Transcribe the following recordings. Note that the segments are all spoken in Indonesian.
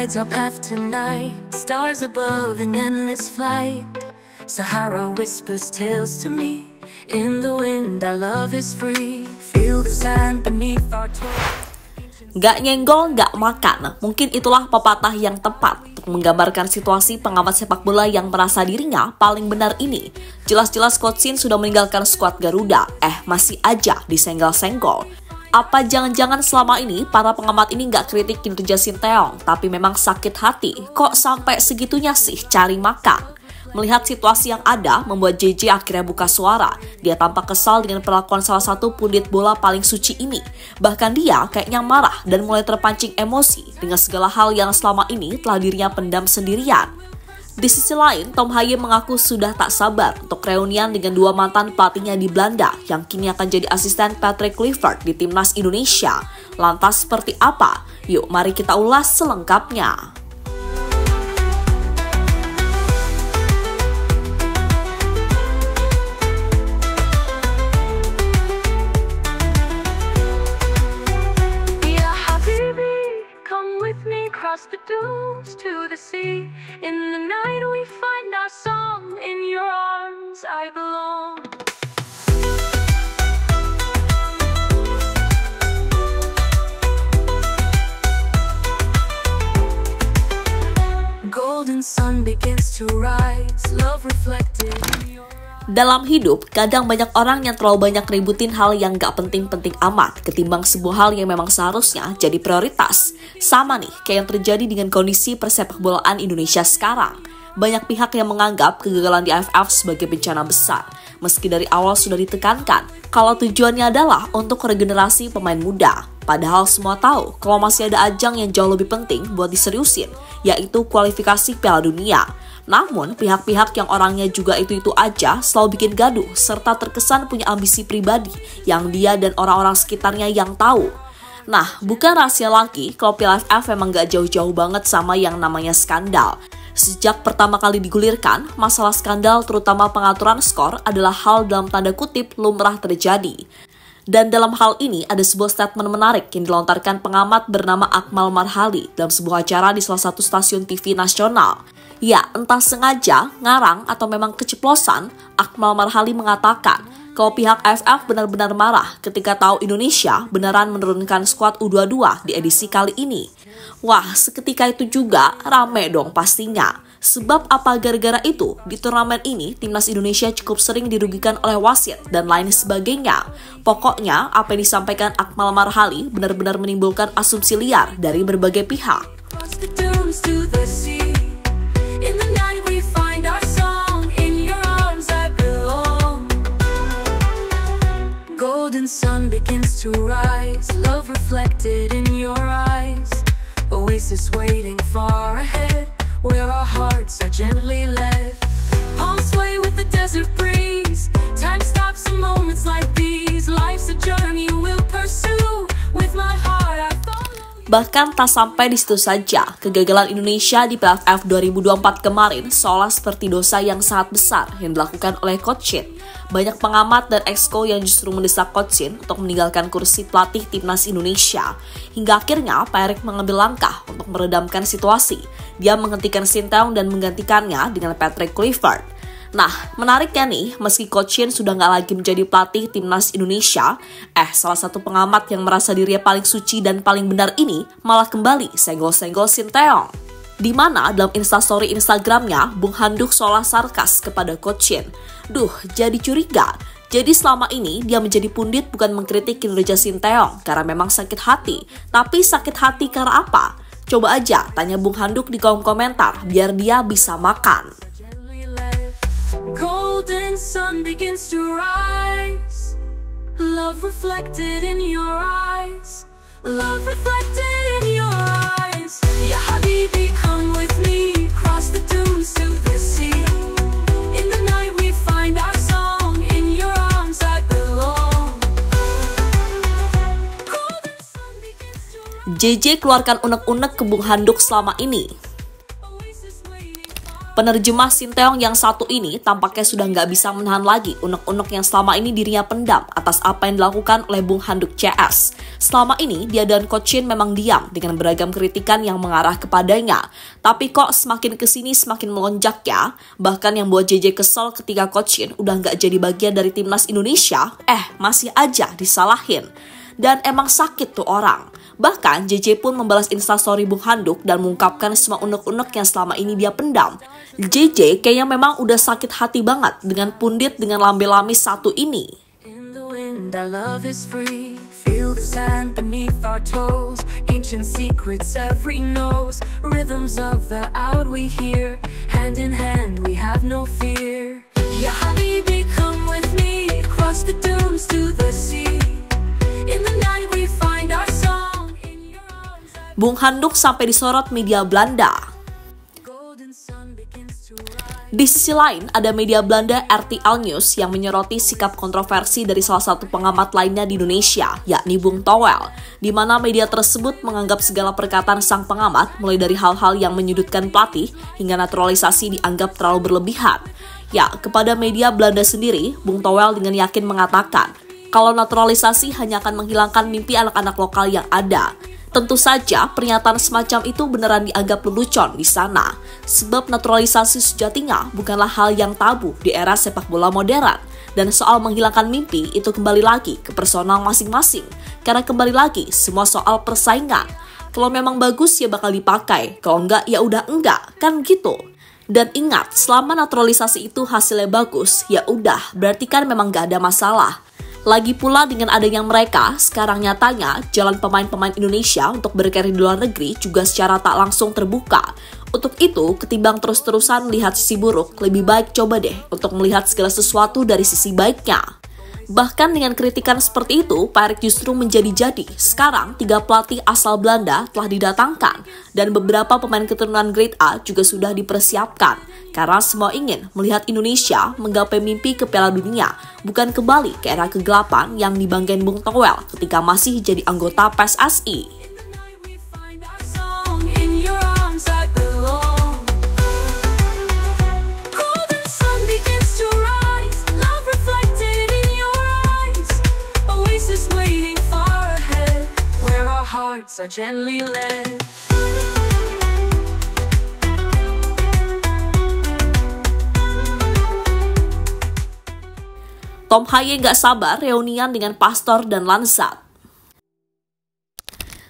guides our path tonight. Stars above in endless flight. Sahara whispers tales to me. In the wind our love is free. Feel the sand beneath our toes. Gak nyenggol, gak makan. Mungkin itulah pepatah yang tepat untuk menggambarkan situasi pengamat sepak bola yang merasa dirinya paling benar ini. Jelas-jelas Coach Shin sudah meninggalkan skuad Garuda, masih aja disenggol-senggol. Apa jangan-jangan selama ini para pengamat ini gak kritik kinerja Sinteyong, tapi memang sakit hati, kok sampai segitunya sih cari makan? Melihat situasi yang ada, membuat JJ akhirnya buka suara. Dia tampak kesal dengan perlakuan salah satu pundit bola paling suci ini. Bahkan dia kayaknya marah dan mulai terpancing emosi dengan segala hal yang selama ini telah dirinya pendam sendirian. Di sisi lain, Tom Haye mengaku sudah tak sabar untuk reunian dengan dua mantan pelatihnya di Belanda yang kini akan jadi asisten Patrick Kluivert di Timnas Indonesia. Lantas seperti apa? Yuk mari kita ulas selengkapnya. Across the dunes to the sea. In the night we find our song. In your arms I belong. Golden sun begins to rise. Love reflected in your. Dalam hidup, kadang banyak orang yang terlalu banyak ributin hal yang gak penting-penting amat ketimbang sebuah hal yang memang seharusnya jadi prioritas. Sama nih, kayak yang terjadi dengan kondisi persepakbolaan Indonesia sekarang. Banyak pihak yang menganggap kegagalan di AFF sebagai bencana besar. Meski dari awal sudah ditekankan kalau tujuannya adalah untuk regenerasi pemain muda. Padahal semua tahu kalau masih ada ajang yang jauh lebih penting buat diseriusin, yaitu kualifikasi Piala Dunia. Namun, pihak-pihak yang orangnya juga itu-itu aja selalu bikin gaduh serta terkesan punya ambisi pribadi yang dia dan orang-orang sekitarnya yang tahu. Nah, bukan rahasia lagi kalau Piala AFF memang gak jauh-jauh banget sama yang namanya skandal. Sejak pertama kali digulirkan, masalah skandal terutama pengaturan skor adalah hal dalam tanda kutip lumrah terjadi. Dan dalam hal ini ada sebuah statement menarik yang dilontarkan pengamat bernama Akmal Marhali dalam sebuah acara di salah satu stasiun TV nasional. Ya, entah sengaja, ngarang, atau memang keceplosan, Akmal Marhali mengatakan kalau pihak AFF benar-benar marah ketika tahu Indonesia beneran menurunkan skuad U22 di edisi kali ini. Wah, seketika itu juga rame dong pastinya. Sebab apa gara-gara itu, di turnamen ini Timnas Indonesia cukup sering dirugikan oleh wasit dan lain sebagainya. Pokoknya, apa yang disampaikan Akmal Marhali benar-benar menimbulkan asumsi liar dari berbagai pihak. Golden sun begins to rise, love reflected in your eyes. Oasis waiting far ahead, where our hearts are gently led. Palms sway with the desert breeze. Time stops in moments like these. Life's a journey we'll pursue. With my heart I follow. Bahkan tak sampai di situ saja, kegagalan Indonesia di Piala AFF 2024 kemarin seolah seperti dosa yang sangat besar yang dilakukan oleh Coach Shin. Banyak pengamat dan exco yang justru mendesak Coach Shin untuk meninggalkan kursi pelatih Timnas Indonesia. Hingga akhirnya Pak Erik mengambil langkah untuk meredamkan situasi. Dia menghentikan Sinteyong dan menggantikannya dengan Patrick Kluivert. Nah, menariknya nih, meski Coach Shin sudah nggak lagi menjadi pelatih Timnas Indonesia, salah satu pengamat yang merasa dirinya paling suci dan paling benar ini malah kembali senggol-senggol Sinteyong. Di mana dalam instastory Instagramnya, Bung Handuk seolah sarkas kepada Coach Shin. Duh, jadi curiga. Jadi selama ini dia menjadi pundit bukan mengkritik kinerja Sinteyong karena memang sakit hati. Tapi sakit hati karena apa? Coba aja tanya Bung Handuk di kolom komentar biar dia bisa makan. Golden sun begins to rise. Love reflected in your eyes. Love reflected in your eyes. Ya Habibi, come with me. Cross the dunes to the sea. In the night we find our song. In your arms I belong. Golden sun begins to rise. JJ keluarkan unek-unek ke Bung Handuk selama ini. Penerjemah Sinteyong yang satu ini tampaknya sudah nggak bisa menahan lagi unek-unek yang selama ini dirinya pendam atas apa yang dilakukan oleh Bung Handuk CS. Selama ini dia dan Coach Shin memang diam dengan beragam kritikan yang mengarah kepadanya. Tapi kok semakin kesini semakin melonjak ya. Bahkan yang buat JJ kesel ketika Coach Shin udah nggak jadi bagian dari timnas Indonesia, masih aja disalahin. Dan emang sakit tuh orang. Bahkan JJ pun membalas instastory Bung Handuk dan mengungkapkan semua unek-unek yang selama ini dia pendam. JJ kayaknya memang udah sakit hati banget dengan pundit dengan lambe-lamis satu ini. In the wind, our love is free. Feel the sand beneath our toes. Ancient secrets every knows. Rhythms of the out we hear. Hand in hand, we have no fear. Ya Habibi, come with me. Across the dunes to the sea. In the night we find our song. In your arms, Bung Handuk sampai disorot media Belanda. golden sun begins to rise. Di sisi lain, ada media Belanda RTL News yang menyoroti sikap kontroversi dari salah satu pengamat lainnya di Indonesia, yakni Bung Toel, di mana media tersebut menganggap segala perkataan sang pengamat, mulai dari hal-hal yang menyudutkan pelatih, hingga naturalisasi dianggap terlalu berlebihan. Ya, kepada media Belanda sendiri, Bung Toel dengan yakin mengatakan, kalau naturalisasi hanya akan menghilangkan mimpi anak-anak lokal yang ada. Tentu saja pernyataan semacam itu beneran dianggap lelucon di sana. Sebab naturalisasi sejatinya bukanlah hal yang tabu di era sepak bola modern. Dan soal menghilangkan mimpi itu kembali lagi ke personal masing-masing. Karena kembali lagi semua soal persaingan. Kalau memang bagus ya bakal dipakai, kalau enggak ya udah enggak, kan gitu. Dan ingat, selama naturalisasi itu hasilnya bagus, ya udah, berarti kan memang gak ada masalah. Lagi pula dengan adanya mereka, sekarang nyatanya jalan pemain-pemain Indonesia untuk berkarir di luar negeri juga secara tak langsung terbuka. Untuk itu, ketimbang terus-terusan melihat sisi buruk, lebih baik coba deh untuk melihat segala sesuatu dari sisi baiknya. Bahkan dengan kritikan seperti itu, Pak Erik justru menjadi-jadi. Sekarang, 3 pelatih asal Belanda telah didatangkan, dan beberapa pemain keturunan Grade A juga sudah dipersiapkan. Karena semua ingin melihat Indonesia menggapai mimpi ke Piala Dunia, bukan kembali ke era kegelapan yang dibanggain Bung Toel ketika masih jadi anggota PSSI. Hearts are gently led. Tom Haye gak sabar reunian dengan Pastor dan Lansat.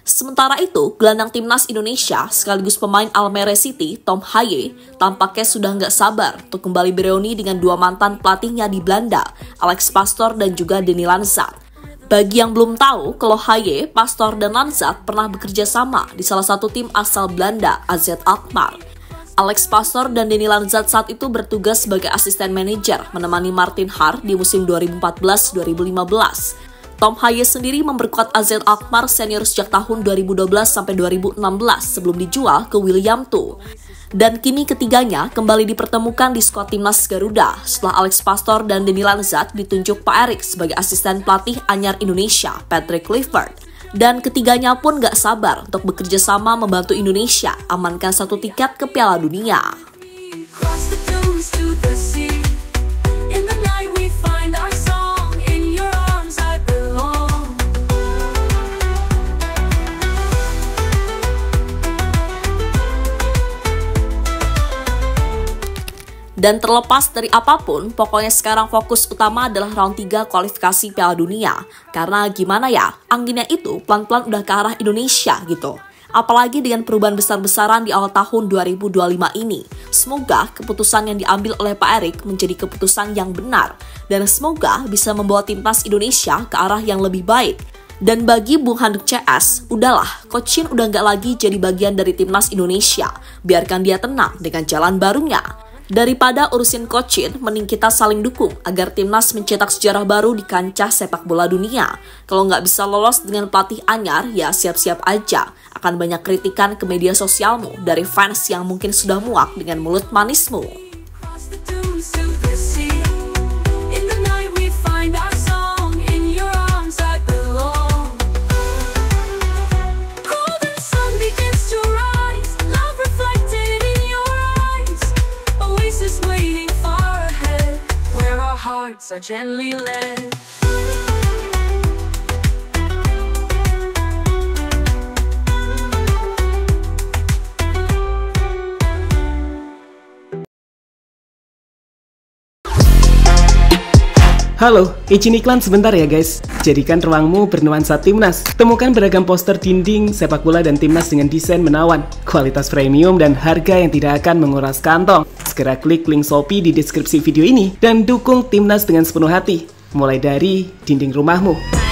Sementara itu, gelandang timnas Indonesia sekaligus pemain Almere City, Tom Haye, tampaknya sudah gak sabar untuk kembali bereuni dengan 2 mantan pelatihnya di Belanda, Alex Pastoor dan juga Denny Lansat. Bagi yang belum tahu, kalau Haye, Pastoor, dan Lansat pernah bekerja sama di salah satu tim asal Belanda, AZ Alkmaar. Alex Pastoor dan Denny Lansat saat itu bertugas sebagai asisten manajer menemani Martin Haar di musim 2014-2015. Tom Haye sendiri memperkuat AZ Alkmaar senior sejak tahun 2012 sampai 2016 sebelum dijual ke William II. Dan kini ketiganya kembali dipertemukan di skuad timnas Garuda setelah Alex Pastoor dan Denny Lansat ditunjuk Pak Erik sebagai asisten pelatih anyar Indonesia, Patrick Kluivert. Dan ketiganya pun gak sabar untuk bekerja sama membantu Indonesia amankan 1 tiket ke Piala Dunia. Dan terlepas dari apapun, pokoknya sekarang fokus utama adalah round 3 kualifikasi Piala Dunia. Karena gimana ya, anginnya itu pelan-pelan udah ke arah Indonesia gitu. Apalagi dengan perubahan besar-besaran di awal tahun 2025 ini. Semoga keputusan yang diambil oleh Pak Erik menjadi keputusan yang benar. Dan semoga bisa membawa timnas Indonesia ke arah yang lebih baik. Dan bagi Bung Handuk CS, udahlah, Coach Shin udah nggak lagi jadi bagian dari timnas Indonesia. Biarkan dia tenang dengan jalan barunya. Daripada urusin Coach Shin, mending kita saling dukung agar timnas mencetak sejarah baru di kancah sepak bola dunia. Kalau nggak bisa lolos dengan pelatih anyar, ya siap-siap aja. Akan banyak kritikan ke media sosialmu dari fans yang mungkin sudah muak dengan mulut manismu. hearts are gently led. Halo, izin iklan sebentar ya guys. Jadikan ruangmu bernuansa timnas. Temukan beragam poster dinding, sepak bola dan timnas dengan desain menawan, kualitas premium dan harga yang tidak akan menguras kantong. Segera klik link Shopee di deskripsi video ini dan dukung timnas dengan sepenuh hati. Mulai dari dinding rumahmu.